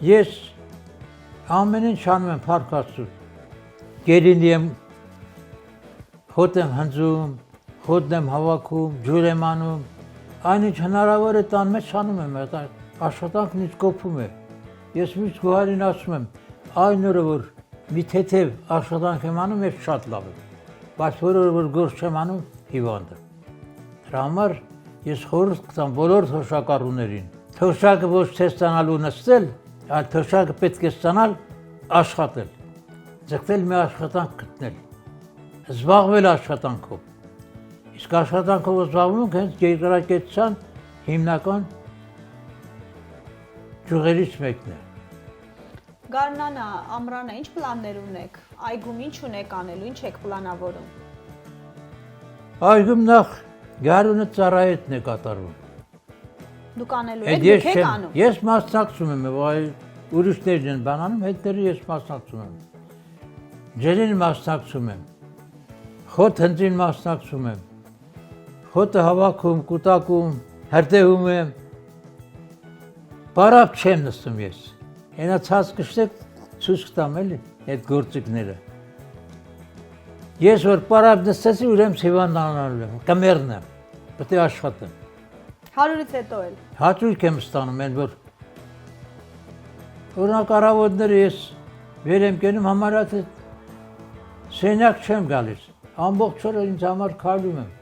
Ես ամեն ինչ անում եմ Փառք Աստծո։ Գերինի եմ հոտ եմ հնձում, հոտն եմ հավաքում, ջուր եմ անում, այնինչ հնարավոր է տան մեջ անում եմ, աշխատանքն ինձ կոփում է։ Ես միշտ Գոհարին ասում եմ, այն օրը որ մի թեթև աշխատանք եմ անում, ես շատ լավ եմ, բայց որը որ գործ չեմ անում, հիվանդ եմ։ Դրա համար ես խորհուրդ կտամ բոլոր թոշակառուներին, թոշակը ոչ թե ստանալու նստել, այլ թոշակը պետք է ստանալ աշխատել, ձգտել մի աշխատանք գտնել, զբաղվել աշխատանքով։ Իսկ աշխատանքով զբաղվում ենք հենց երկրագիտության հիմնական ճյուղերից մեկն է։ Գարնանա, ամռանը ինչ պլաններ ունեք, այգում ինչ ունեք անելու, ինչ եք պլանավորում։ Այգում նախ գարունը ծառայետն է կատարվում։ Դուք անելու եք, դուք եք անում։ Ես մասնակցում եմ, ուրիշներն են բան անում, հետները ես մասնակցում եմ։ Ջերին մասնակցում եմ, խոտ հնձին մասնակցում եմ, խոտը հավաքում, կուտակում, հրդեհում եմ, պարապ չեմ նստում ես, ենա ցած կշտեք ցույց կտամ էլի, այդ գործիքները։ Ես որ պարապ նստեցի, ուրեմն հիվանդանալու եմ, կմեռն եմ, պետք է աշխատեմ։ 100-ից հետո էլ։ Հաճույք եմ ստանում, այն որ օրինակ առավոտները ես վեր եմ կենում, համարյա թե սենյակ չեմ գալիս, ամբողջ օրը ինձ համար քայլում եմ։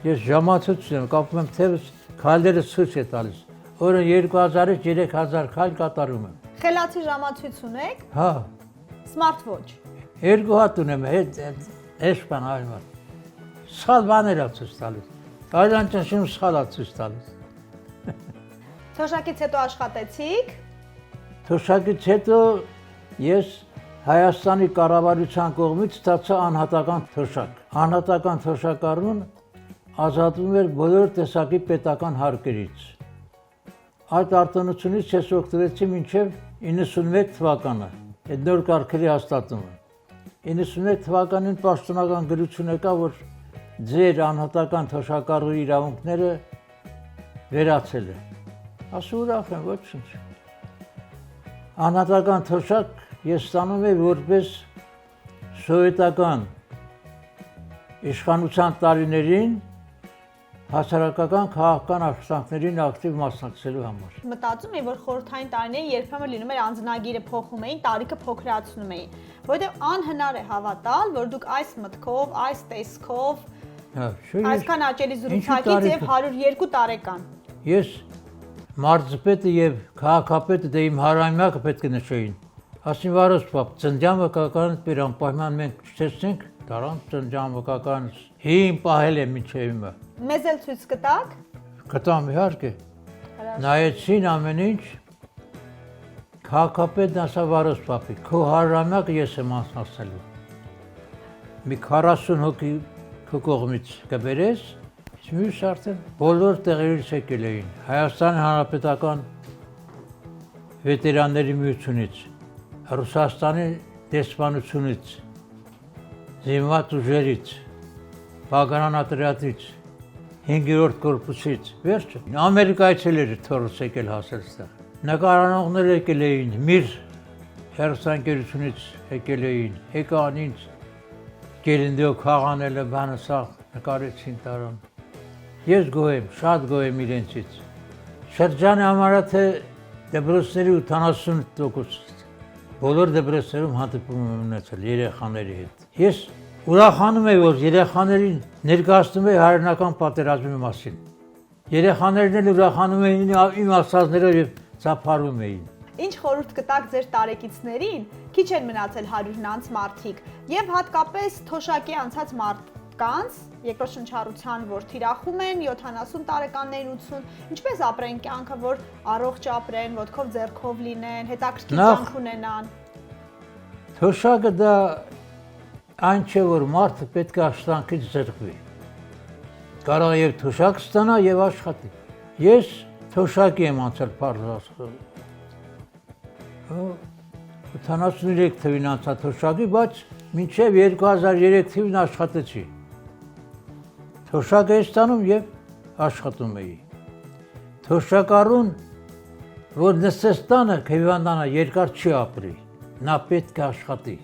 Ես ժամացույց եմ, կապում եմ թևս, քայլերը ցույց է տալիս։ Օրը 2000-ից 3000 քայլ կատարում եմ։ Խելացի ժամացույց ունեք։ Հա։ Smartwatch։ Երկու հատ ունեմ, հետ բան այլմա։ Սխալ բաներ ա ցույց տալիս։ Այլան ճնշում սխալ ա ցույց տալիս։ Թոշակից հետո աշխատեցիք։ Թոշակից հետո ես Հայաստանի կառավարության կողմից ստացա անհատական թոշակ։ Անհատական թոշակառուն ազատվում էր բոլոր տեսակի պետական հարկերից։ Այդ արտոնությունից ես օգտվեցի մինչև 91 թվականը, այդ նոր կարգերի հաստատումը։ 91 թվականին պաշտոնական գրություն եկա, որ ձեր անհատական թոշակառուի իրավունքները վերացել է։ Ասու ուրախ եմ, ոչինչ։ Անհատական թոշակ ես ստանում եմ որպես սովետական իշխանության տարիներին հասարակական քաղաքական աշխատանքներին ակտիվ մասնակցելու համար։ Մտածում եմ, որ խորհրդային տարիներին երբեմն լինում էր անձնագիրը փոխում էին, տարիքը փոքրացնում էին, որովհետև անհնար է հավատալ, որ դուք այս մտքով, այս տեսքով, այսքան աճելի զրուցակից եւ 102 տարեկան։ Ես մարզպետը եւ քաղաքապետը դե իմ հարամյակը պետք է նշեին։ Ասին վարոս պապ, ծննդյան վկայականը դեր անպայման մենք չտեսնենք, դարան ծննդյան վկայականը հին պահել է մինչև հիմա։ Մեզ էլ ցույց կտաք։ Կտամ իհարկե։ Նայեցին ամեն ինչ։ Քաղաքապետն ասա վարոս պապի, քո հարամյակը ես եմ անցնացնելու։ Մի 40 հոգի քո կողմից կբերես, մյուս արդեն բոլոր տեղերից եկել էին։ Հայաստանի Հանրապետական վետերանների միությունից, Ռուսաստանի դեսպանությունից, զինված ուժերից, Բաղարանատրյատից, 5-րդ կորպուսից, վերջը։ Ամերիկայից էլ էր թորս եկել հասել ստեղ։ Նկարանողներ եկել էին, միր հեռուստաընկերությունից եկել էին, եկան ինձ, գերինդեով խաղանել է բանը սաղ, նկարեցին տարան։ Ես գոհ եմ, շատ գոհ եմ իրենցից։ Շրջանի համարյա թե դպրոցների 80% բոլոր դպրոցներում հանդիպում եմ ունեցել երեխաների հետ։ Ես ուրախանում եմ, որ երեխաներին ներկայացնում եմ հայրենական պատերազմի մասին։ Երեխաներն էլ ուրախանում էին իմ ասածներով եւ ծափարում էին։ Ինչ խորհուրդ կտաք ձեր տարեկիցներին, քիչ են մնացել 100-ն անց մարդիկ, եւ հատկապես թոշակի անցած մարդկանց, երկրորդ շնչառության, որ թիրախում են 70 տարեկաններին 80, ինչպես ապրեն կյանքը, որ առողջ ապրեն, ոտքով ձեռքով լինեն, հետաքրքիր կյանք ունենան։ Թոշակը դա այն չէ, որ մարդը պետք է աշխատանքից զրկվի։ Կարող է եւ թոշակ ստանա եւ աշխատի։ Ես թոշակի եմ անցել Փարզասը։ 83 թվին անցա թոշակի, բայց մինչև 2003 թվին աշխատեցի։ Թոշակ էի ստանում եւ աշխատում էի։ Թոշակառուն որ նստես տանը, հիվանդանա երկար չի ապրի, նա պետք է աշխատի,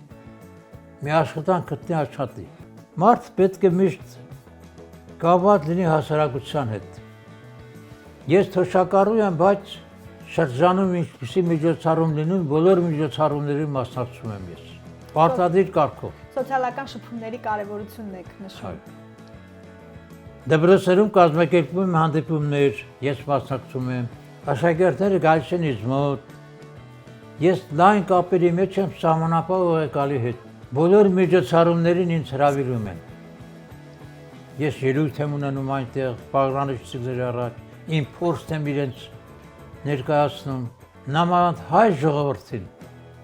մի աշխատանք գտնի աշխատի, մարդ պետք է միշտ կապված լինի հասարակության հետ, ես թոշակառու եմ, բայց շրջանում ինչպիսի միջոցառում լինում, բոլոր միջոցառումներին մասնակցում եմ ես, պարտադիր կարգով։ Սոցիալական շփումների կարևորությունն եք նշում։ Դպրոցերում կազմակերպվում են հանդիպումներ, ես մասնակցում եմ, աշակերտները գալիս են ինձ մոտ, ես լայն կապերի մեջ եմ սահմանապահ ուղեկալի հետ, բոլոր միջոցառումներին ինձ հրավիրում են։ Ես ելույթ եմ ունենում այնտեղ, պատրանիչների առաջ, իմ փորձն եմ իրենց ներկայացնում, նմանդ հայ ժողովրդին,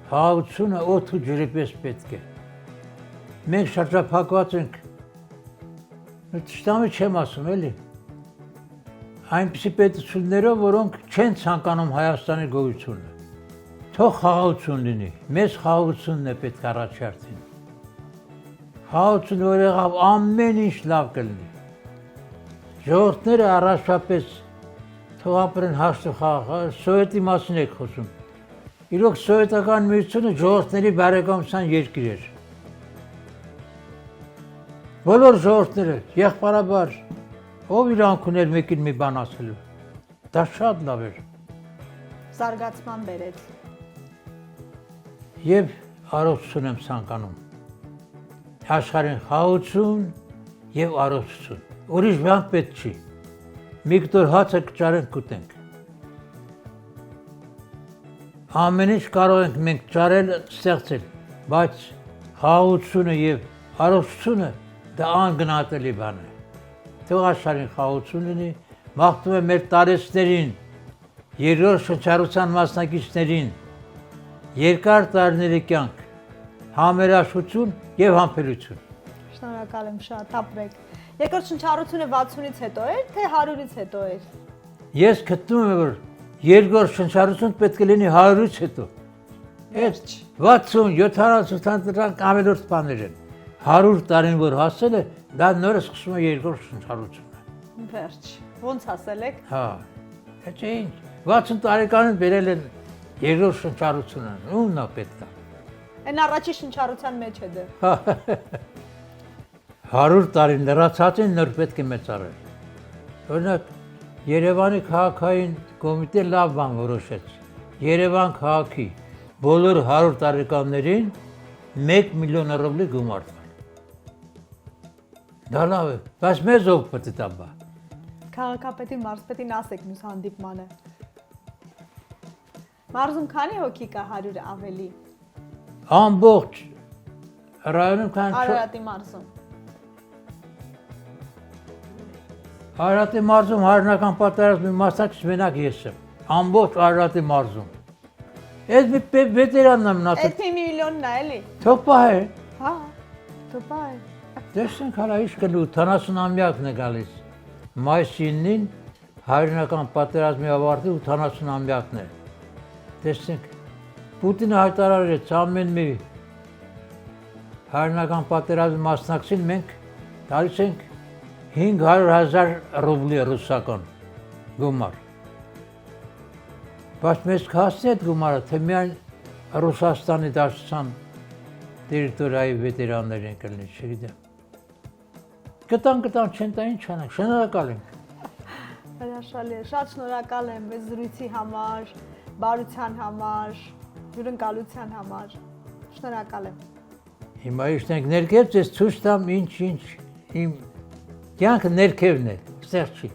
խաղաղությունը օդ ու ջրի պես պետք է։ Մենք շրջափակված ենք, Տշտամի չեմ ասում, էլի, այնպիսի պետություններով, որոնք չեն ցանկանում Հայաստանի գոյությունը, թող խաղաղություն լինի, մեզ խաղաղությունն է պետք առաջարտին, խաղաղություն որ եղավ ամեն ինչ լավ կլինի, ժողովուրդները առաջապես թող ապրեն հաշտ ու խաղաղ, սովետի մասին եք խոսում, իրոք սովետական միությունը ժողովուրդների բարեկամության երկիր էր, բոլոր ժողովուրդները, եղբարաբար, ով իրանք ուներ մեկին մի բան ասելու, դա շատ լավ էր։ Զարգացման բերեց։ Եվ առողջություն եմ ցանկանում, աշխարհին խաղաղություն և առողջություն, ուրիշ բան պետք չի, մի կտոր հացը կճարենք կուտենք։ Ամեն ինչ կարող ենք մենք ճարել, ստեղծել, բայց խաղաղությունը և առողջությունը դա անգնահատելի բան է, թող աշխարհին խաղաղություն լինի, մաղթում եմ մեր տարեցներին, երկրորդ շնչառության մասնակիցներին, երկար տարիների կյանք, համերաշխություն և համբերություն։ Շնորհակալ եմ շատ, ապրեք։ Երկրորդ շնչառությունը 60-ից հետո էր, թե 100-ից հետո էր։ Ես գտնում եմ, որ երկրորդ շնչառություն պետք է լինի 100-ից հետո։ Այդ 60-70 դրանք ավելորդ բաներ են։ 100 տարին որ հասել է, դա նորը սկսում է երկրորդ շնչառությունը։ Վերջ, ոնց ասել եք։ Հա, թե ինչ, 60 տարեկանին բերել են երկրորդ շնչառությունը, ումն է պետք է։ Այն առաջի շնչառության մեջ է դեռ։ 100 տարին լրացած են, նոր պետք է մեծարել։ Օրինակ, Երևանի քաղաքային կոմիտե լավ բան որոշեց։ Երևան քաղաքի բոլոր 100 տարեկաններին 1 միլիոն ռուբլի գումար տալ։ Դա լավ է, բայց մեզ ով պետք է տա բա։ Քաղաքապետին, մարզպետին ասեք մյուս հանդիպմանը։ Մարզում քանի հոգի կա 100 ավելի։ Ամբողջ ռայոնում քան Արարատի մարզում։ Արարատի մարզում հայրենական պատերազմի մասնակից մենակ ես եմ։ Ամբողջ Արարատի մարզում։ Այդ մի վետերանն եմ մնացել։ Այդ մի միլիոնն է, էլի։ Թող պահե։ Հա, թող պահե։ Տեսնենք հալա ինչ կլու 80-ամյակն է գալիս։ Մայիսի 9-ին հայրենական պատերազմի ավարտի 80-ամյակն է։ Տեսնենք Պուտինը հայտարարեց ամեն մի հայրենական պատերազմի մասնակցին մենք տալիս ենք 500,000 ռուբլի ռուսական գումար։ Բայց մեզ կհասնի այդ գումարը, թե միայն Ռուսաստանի Դաշնության տերիտորիայի վետերաններ են կլինի, չգիտեմ։ Կտան չեն տա ինչ անենք, շնորհակալ ենք։ Հրաշալի է, շատ շնորհակալ եմ այս զրույցի համար, բարության համար, հյուրընկալության համար։ Շնորհակալ եմ։ Հիմա իշտենք ներքև, ձեզ ցույց տամ ինչ իմ կյանքը ներքևն է, ստեղ չի։